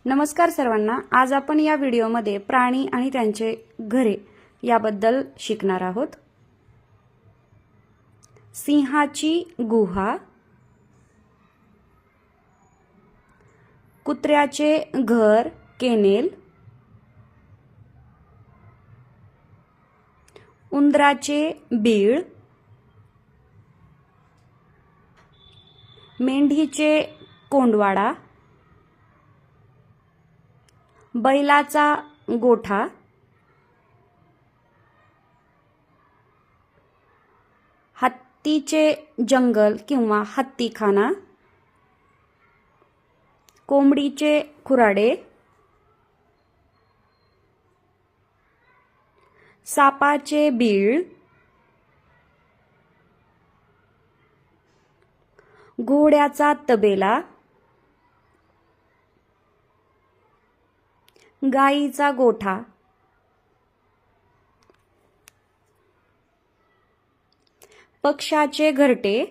नमस्कार सर्वांना। आज आपण या व्हिडिओमध्ये प्राणी आणि त्यांचे घरे याबद्दल शिकणार आहोत। सिंहाची गुहा, कुत्र्याचे घर केनेल, उंदराचे बीळ, मेंढीचे कोंडवाडा, बैलाचा गोठा, हत्तीचे जंगल किंवा हत्तीखाना, कोंबडीचे खुराडे, सापाचे बीळ, घोड्याचा तबेला, गाईचा गोठा, पक्ष्याचे घरटे,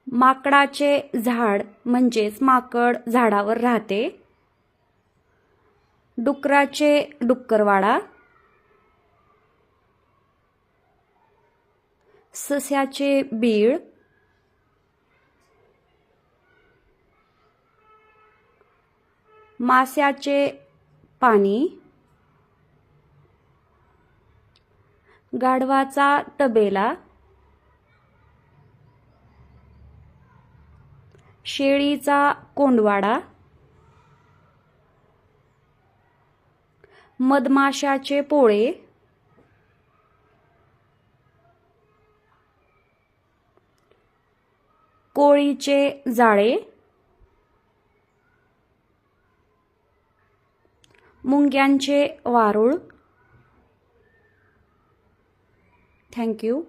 माकडाचे झाड म्हणजेच माकड झाडावर राहते, डुकराचे डुक्करवाडा, सस्याचे बीळ, माशाचे पाणी, गाढवाचा तबेला, शेळीचा कोंडवाडा, मधमाशाचे पोळे, कोळीचे जाळे, मुंग्यांचे वारूळ। Thank you.